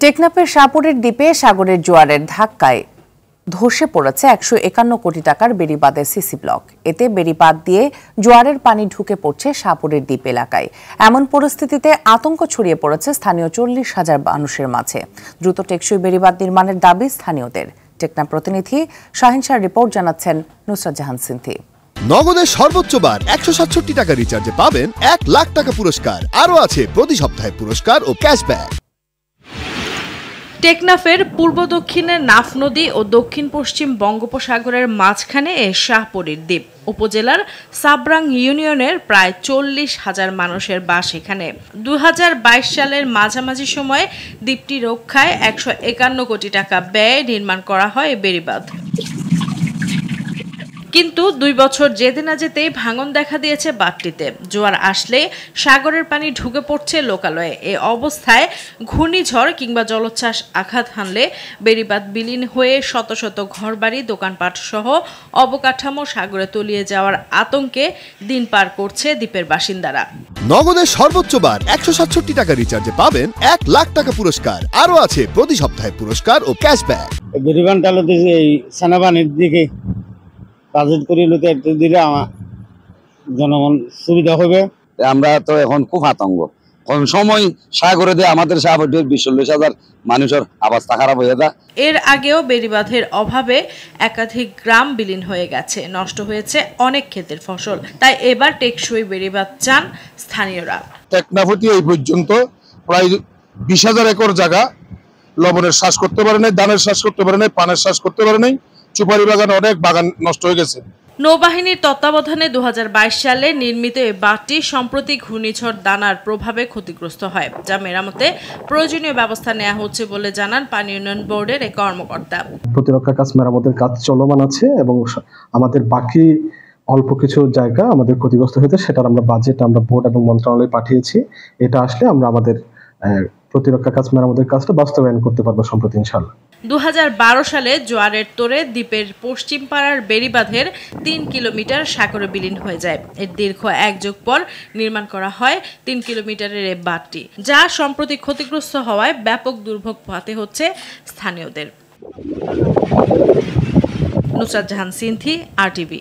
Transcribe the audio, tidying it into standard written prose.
টেকনাফের শাহপুরের দ্বীপে সাগরের জোয়ারের ধাক্কায় ধসে পড়েছে ১৫১ কোটি টাকার বেড়িবাঁধের সিসি ব্লক। এতে বেড়িবাঁধ দিয়ে জোয়ারের পানি ঢুকে পড়ছে শাহপুরের দ্বীপ এলাকায়। এমন পরিস্থিতিতে আতঙ্ক ছড়িয়ে পড়েছে স্থানীয় ৪০,০০০ মানুষের মাঝে। দ্রুত টেকসই বেড়িবাঁধ নির্মাণের দাবি স্থানীয়দের। টেকনাফ প্রতিনিধি শাহিন শাহর রিপোর্ট জানাচ্ছেন নুসরাত জাহান সিনথি। নগদের সর্বোচ্চ বার ১৬৭ টাকা রিচার্জে পাবেন ১ লাখ টাকা পুরস্কার। আরও আছে প্রতি সপ্তাহে পুরস্কার ও ক্যাশব্যাক। টেকনাফের পূর্ব দক্ষিণে নাফ নদী ও দক্ষিণ পশ্চিম বঙ্গোপসাগরের মাঝখানে শাহপুরের দ্বীপ। উপজেলার সাবরাং ইউনিয়নের প্রায় ৪০,০০০ মানুষের বাস এখানে। ২০২২ সালের মাঝামাঝি সময়ে দ্বীপটি রক্ষায় ১৫১ কোটি টাকা ব্যয়ে নির্মাণ করা হয় এই বেড়িবাঁধ। কিন্তু ২ বছর যেতে না যেতেই ভাঙন দেখা দিয়েছে বাঁধটিতে। জোয়ার আসলে সাগরের পানি ঢুকে পড়ছে লোকালয়ে। এ অবস্থায় ঘূর্ণিঝড় কিংবা জলোচ্ছ্বাস আঘাত হানলে বেড়িবাঁধ বিলীন হয়ে শত শত ঘরবাড়ি, দোকানপাট সহ অবকাঠামো সাগরে তলিয়ে যাওয়ার আতঙ্কে দিন পার করছে দ্বীপের বাসিন্দারা। নগদের সর্বোচ্চ বার ১৬৭ টাকা রিচার্জে পাবেন ১ লাখ টাকা পুরস্কার। আরও আছে প্রতি সপ্তাহে পুরস্কার ও ক্যাশব্যাক। বেড়িবাঁধ টালতে এই সেনাবাহিনীর দিকে বাজেট করে লোকে একটু দিলে আমার জনগণ সুবিধা হবে। আমরা তো এখন খুব আতঙ্ক, কোন সময় সাগরে দিয়ে আমাদের শাহপুরের ২০-৪০,০০০ মানুষের অবস্থা খারাপ হয়ে যায়। এর আগেও বেড়িবাঁধের অভাবে একাধিক গ্রাম বিলীন হয়ে গেছে, নষ্ট হয়েছে অনেক ক্ষেতের ফসল। তাই এবার টেকসই বেড়িবাঁধ চান স্থানীয়রা। টেকনাফতে এই পর্যন্ত প্রায় ২০,০০০ একর জায়গা লবণের শ্বাস করতে পারে নাই, ধানের শ্বাস করতে পারে নাই, পানের শ্বাস করতে পারে নাই। সুপারি বাগান, অনেক বাগান নষ্ট হয়ে গেছে। নৌবাহিনীর তত্ত্বাবধানে ২০২২ সালে নির্মিত এই বাঁধটি সম্প্রতি ঘূর্ণিঝড় দানার প্রভাবে ক্ষতিগ্রস্ত হয়, যা মেরামতে প্রয়োজনীয় ব্যবস্থা নেওয়া হচ্ছে বলে জানান পানি উন্নয়ন বোর্ডের এক কর্মকর্তা। প্রতিরক্ষা কাজ মেরামতের কাজ চলমান আছে এবং আমাদের বাকি অল্প কিছু জায়গা আমাদের ক্ষতিগ্রস্ত হয়েছে, সেটার আমরা বাজেট বোর্ড এবং মন্ত্রণালয়ে পাঠিয়েছি। এটা আসলে আমরা আমাদের প্রতিরক্ষা কাজ মেরামতের কাজটা বাস্তবায়ন করতে পারবো সম্প্রতি ইনশাআল্লাহ। ২০১২ সালে জোয়ারের তোড়ে দ্বীপের পশ্চিম পাড়ার বেড়িবাঁধের ৩ কিলোমিটার সাগরে বিলীন হয়ে যায়। এর দীর্ঘ এক যুগ পর নির্মাণ করা হয় ৩ কিলোমিটারের এই বাঁধটি, যা সম্প্রতি ক্ষতিগ্রস্ত হওয়ায় ব্যাপক দুর্ভোগ পোহাতে হচ্ছে স্থানীয়দের। নুসরাত জাহান সিনথি, RTV।